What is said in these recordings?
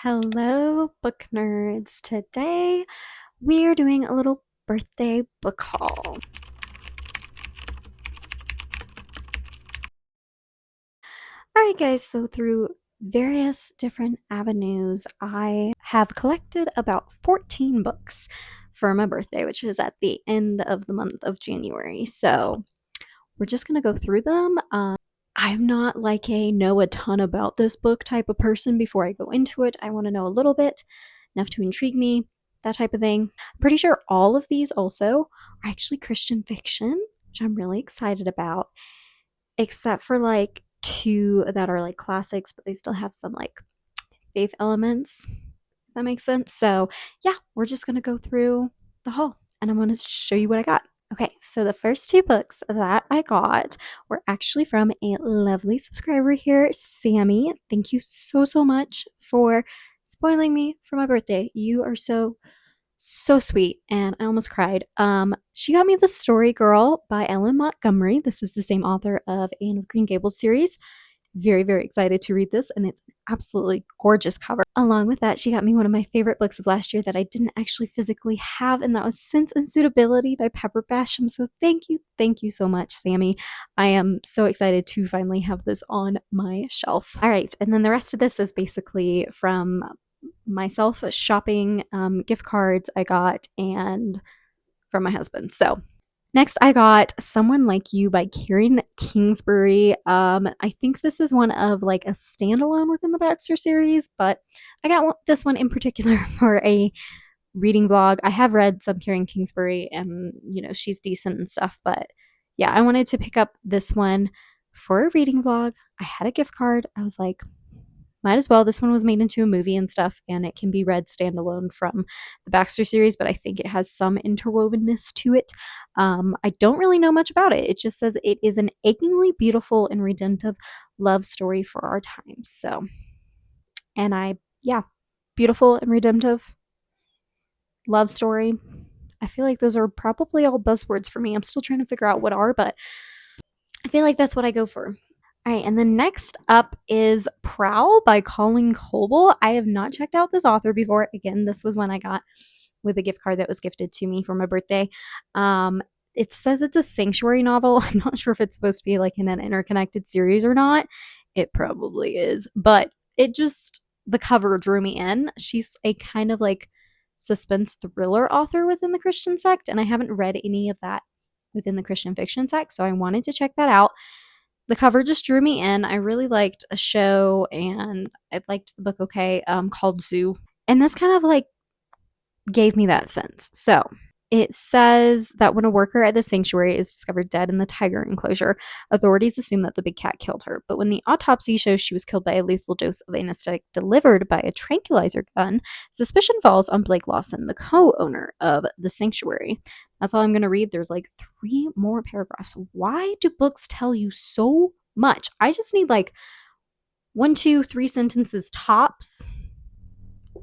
Hello, book nerds. Today we are doing a little birthday book haul. Alright, guys, so through various different avenues, I have collected about 14 books for my birthday, which is at the end of the month of January. So we're just going to go through them. I'm not like a know a ton about this book type of person before I go into it. I want to know a little bit, enough to intrigue me, that type of thing. I'm pretty sure all of these also are actually Christian fiction, which I'm really excited about, except for like two that are like classics, but they still have some like faith elements. If that makes sense. So, yeah, we're just going to go through the haul and I'm going to show you what I got. Okay, so the first two books that I got were actually from a lovely subscriber here, Sammy. Thank you so much for spoiling me for my birthday. You are so sweet, and I almost cried. She got me The Story Girl by Ellen Montgomery. This is the same author of Anne of Green Gables series. Very excited to read this, and it's an absolutely gorgeous cover. Along with that, she got me one of my favorite books of last year that I didn't actually physically have, and that was Sense and Suitability by Pepper Basham. So thank you so much, Sammy. I am so excited to finally have this on my shelf. All right, and then the rest of this is basically from myself shopping gift cards I got and from my husband. So next, I got Someone Like You by Karen Kingsbury. I think this is one of like a standalone within the Baxter series, but I got this one in particular for a reading vlog. I have read some Karen Kingsbury and, she's decent and stuff, but yeah, I wanted to pick up this one for a reading vlog. I had a gift card. I was like, might as well. This one was made into a movie and stuff, and it can be read standalone from the Baxter series, but I think it has some interwovenness to it. I don't really know much about it. It just says it is an achingly beautiful and redemptive love story for our times. So, and yeah, beautiful and redemptive love story. I feel like those are probably all buzzwords for me. I'm still trying to figure out what are, but I feel like that's what I go for. All right, and then next up is Prowl by Colleen Coble. I have not checked out this author before. Again, this was one I got with a gift card that was gifted to me for my birthday. It says it's a sanctuary novel. I'm not sure if it's supposed to be like in an interconnected series or not. It probably is, but the cover drew me in. She's a kind of like suspense thriller author within the Christian sect, and I haven't read any of that within the Christian fiction sect, so I wanted to check that out. The cover just drew me in. I really liked a show, and I liked the book called Zoo. And this kind of like gave me that sense. So it says that when a worker at the sanctuary is discovered dead in the tiger enclosure, authorities assume that the big cat killed her. But when the autopsy shows she was killed by a lethal dose of anesthetic delivered by a tranquilizer gun, suspicion falls on Blake Lawson, the co-owner of the sanctuary. That's all I'm going to read. There's like 3 more paragraphs. Why do books tell you so much? I just need like 1, 2, 3 sentences tops,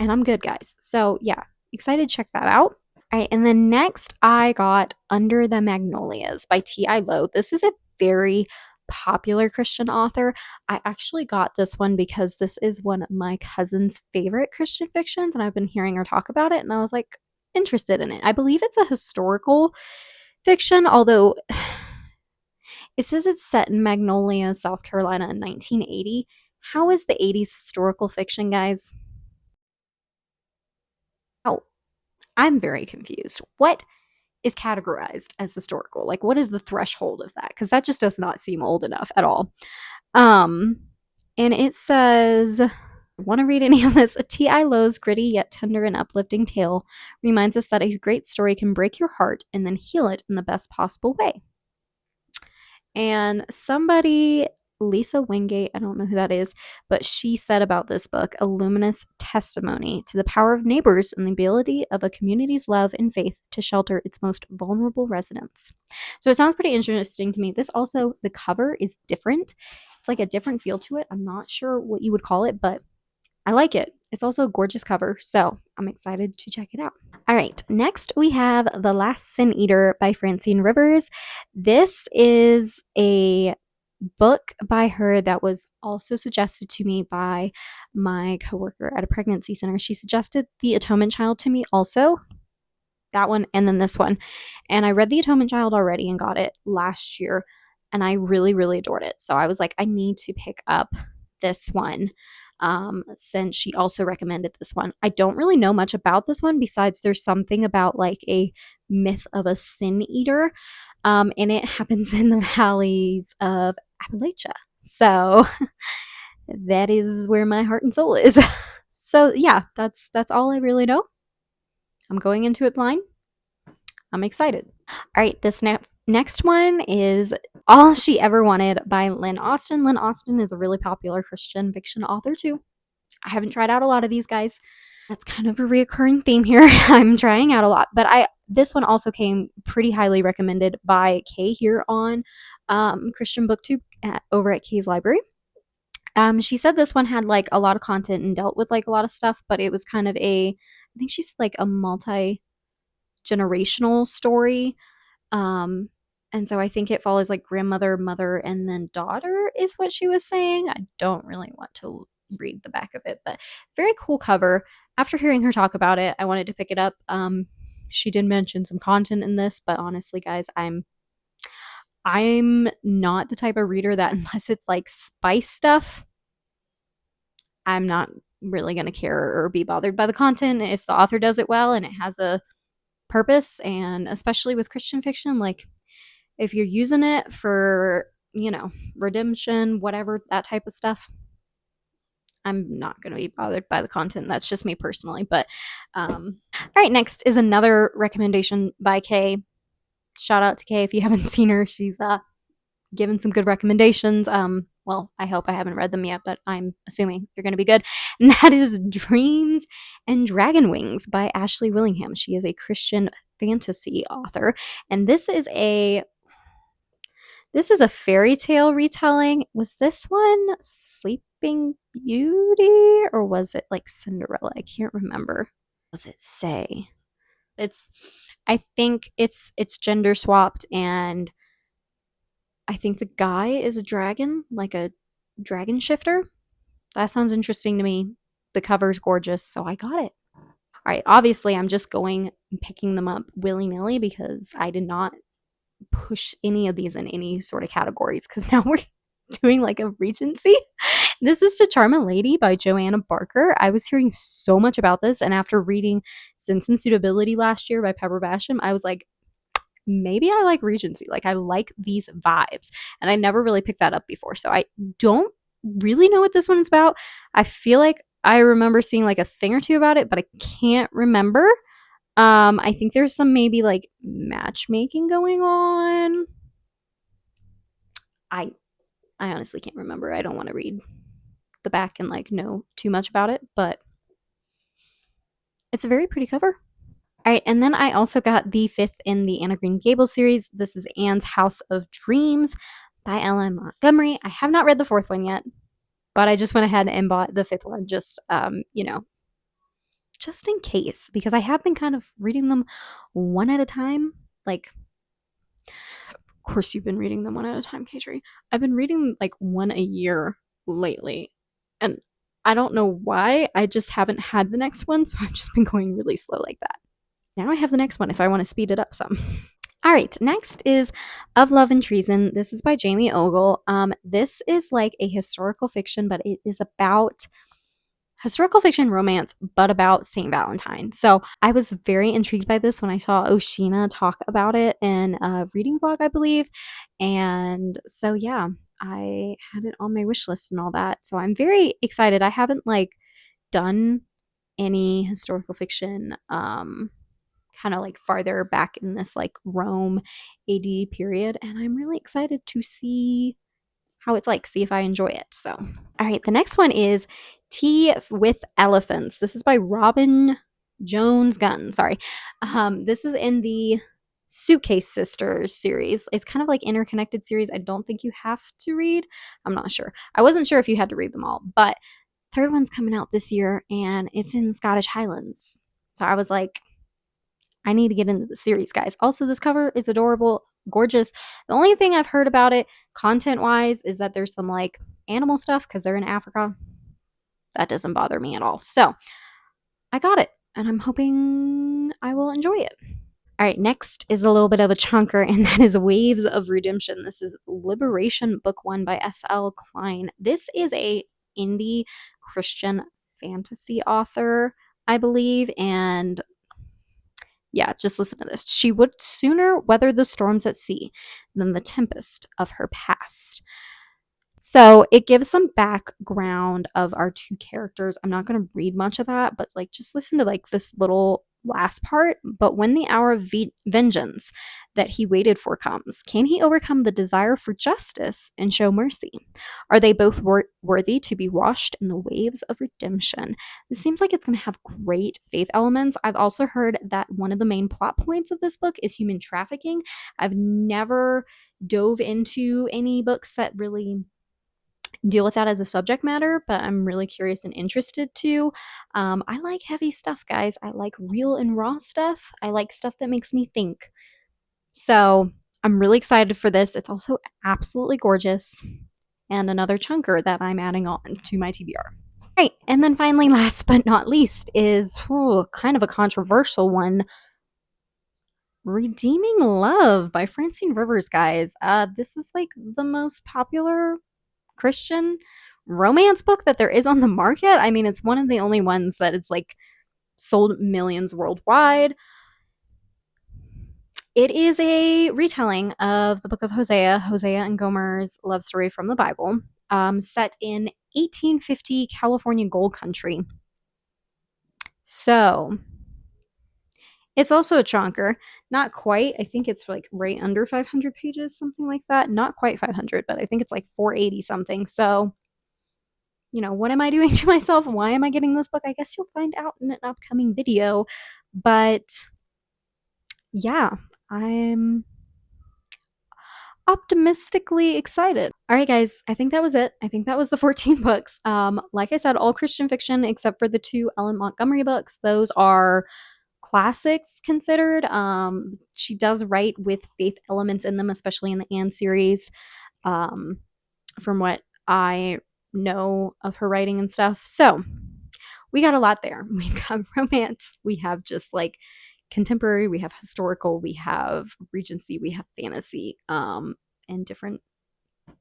and I'm good, guys. So yeah, excited to check that out. All right, and then next I got Under the Magnolias by T.I. Lowe. This is a very popular Christian author. I actually got this one because this is one of my cousin's favorite Christian fictions, and I've been hearing her talk about it, and I was like interested in it. I believe it's a historical fiction, although it says it's set in Magnolia, South Carolina in 1980. How is the 80s historical fiction, guys? Oh, I'm very confused. What is categorized as historical? Like, what is the threshold of that? Because that just does not seem old enough at all. Um, and it says, want to read any of this? T.I. Lowe's gritty yet tender and uplifting tale reminds us that a great story can break your heart and then heal it in the best possible way. And somebody, Lisa Wingate, I don't know who that is, but she said about this book, a luminous testimony to the power of neighbors and the ability of a community's love and faith to shelter its most vulnerable residents. So it sounds pretty interesting to me. This also, the cover is different. It's like a different feel to it. I'm not sure what you would call it, but I like it. It's also a gorgeous cover, so I'm excited to check it out. All right, next we have The Last Sin Eater by Francine Rivers. This is a book by her that was also suggested to me by my coworker at a pregnancy center. She suggested The Atonement Child to me also, that one, and then this one. And I read The Atonement Child already and got it last year, and I really, really adored it. So I was like, I need to pick up this one since she also recommended this one. I don't really know much about this one besides there's something about like a myth of a sin eater, and it happens in the valleys of Appalachia. So that is where my heart and soul is. So yeah, that's all I really know. I'm going into it blind. I'm excited. All right, this next one is All She Ever Wanted by Lynn Austin. Lynn Austin is a really popular Christian fiction author too. I haven't tried out a lot of these guys. That's kind of a reoccurring theme here. I'm trying out a lot, but this one also came pretty highly recommended by Kay here on Christian BookTube over at Kay's Library. She said this one had like a lot of content and dealt with like a lot of stuff, but it was kind of I think she said like a multi-generational story. Um, and so I think it follows like grandmother, mother, and then daughter is what she was saying. I don't really want to read the back of it, but very cool cover. After hearing her talk about it, I wanted to pick it up. She did mention some content in this, but honestly, guys, I'm not the type of reader that unless it's like spice stuff, I'm not really going to care or be bothered by the content if the author does it well and it has a purpose. And especially with Christian fiction, like if you're using it for, redemption, whatever, that type of stuff, I'm not going to be bothered by the content. That's just me personally. But all right, next is another recommendation by Kay. Shout out to Kay if you haven't seen her. She's given some good recommendations. Well, I hope I haven't read them yet, but I'm assuming they're going to be good. And that is Dreams and Dragon Wings by Ashley Willingham. She is a Christian fantasy author, and this is a fairy tale retelling. Was this one Sleeping Beauty or was it like Cinderella? I can't remember. What does it say? I think it's gender swapped, and I think the guy is a dragon, like a dragon shifter. That sounds interesting to me. The cover's gorgeous, so I got it. All right, obviously I'm just going and picking them up willy-nilly because I did not push any of these in any sort of categories because now we're doing like a regency. This is To Charm a Lady by Joanna Barker. I was hearing so much about this, and after reading Sense and Suitability last year by Pepper Basham, I was like, maybe I like Regency. Like, I like these vibes. And I never really picked that up before. So I don't really know what this one's about. I feel like I remember seeing like a thing or two about it, but I can't remember. I think there's some maybe like matchmaking going on. I honestly can't remember. I don't want to read the back and like know too much about it, but it's a very pretty cover. All right, and then I also got the fifth in the Anna Green Gables series. This is Anne's House of Dreams by Ellen Montgomery. I have not read the fourth one yet, but I just went ahead and bought the fifth one just, just in case, because I have been kind of reading them one at a time. Like, of course, you've been reading them one at a time, Ktree. I've been reading like one a year lately, and I don't know why. I just haven't had the next one, so I've just been going really slow like that. Now I have the next one if I want to speed it up some. All right, next is Of Love and Treason. This is by Jamie Ogle. This is like a historical fiction, but it is about historical fiction romance, but about St. Valentine. So I was very intrigued by this when I saw Oshina talk about it in a reading vlog, I believe. And so, yeah, I had it on my wish list and all that. So I'm very excited. I haven't like done any historical fiction kind of like farther back in this like Rome AD period, and I'm really excited to see how it's like, see if I enjoy it. So, all right, the next one is Tea with Elephants. This is by Robin Jones Gunn. Sorry. This is in the Suitcase Sisters series. It's kind of like interconnected series. I don't think you have to read. I'm not sure. I wasn't sure if you had to read them all, but third one's coming out this year and it's in Scottish Highlands. So I was like, I need to get into the series, guys. Also, this cover is adorable. gorgeous. The only thing I've heard about it content wise is that there's some like animal stuff because they're in Africa. That doesn't bother me at all. So I got it and I'm hoping I will enjoy it. All right, next is a little bit of a chunker, and that is Waves of Redemption. This is Liberation Book 1 by S.L. Klein. This is a indie Christian fantasy author, I believe, and yeah, just listen to this. She would sooner weather the storms at sea than the tempest of her past. So it gives some background of our two characters. I'm not going to read much of that, but like just listen to like this little last part. But when the hour of vengeance that he waited for comes, can he overcome the desire for justice and show mercy? Are they both worthy to be washed in the waves of redemption? This seems like it's going to have great faith elements. I've also heard that one of the main plot points of this book is human trafficking. I've never dove into any books that really deal with that as a subject matter, but I'm really curious and interested to. I like heavy stuff, guys. I like real and raw stuff. I like stuff that makes me think. So I'm really excited for this. It's also absolutely gorgeous. And another chunker that I'm adding on to my TBR. Right. And then finally, last but not least, is kind of a controversial one. Redeeming Love by Francine Rivers, guys. This is like the most popular Christian romance book that there is on the market. I mean, it's one of the only ones that it's like sold millions worldwide. It is a retelling of the book of Hosea and Gomer's love story from the Bible, set in 1850 California gold country. So it's also a chonker. Not quite. I think it's like right under 500 pages, something like that. Not quite 500, but I think it's like 480 something. So what am I doing to myself? Why am I getting this book? I guess you'll find out in an upcoming video. But yeah, I'm optimistically excited. All right, guys, I think that was it. I think that was the 14 books. Like I said, all Christian fiction except for the 2 Ellen Montgomery books. Those are classics considered. She does write with faith elements in them, especially in the Anne series. From what I know of her writing and stuff. So we got a lot there. We got romance. We have just like contemporary. We have historical. We have regency. We have fantasy. And different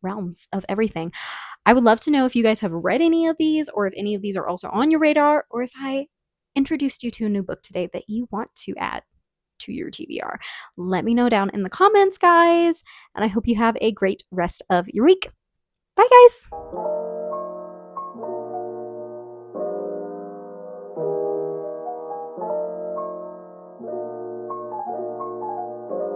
realms of everything. I would love to know if you guys have read any of these, or if any of these are also on your radar, or if I introduced you to a new book today that you want to add to your TBR. Let me know down in the comments, guys. And I hope you have a great rest of your week. Bye, guys.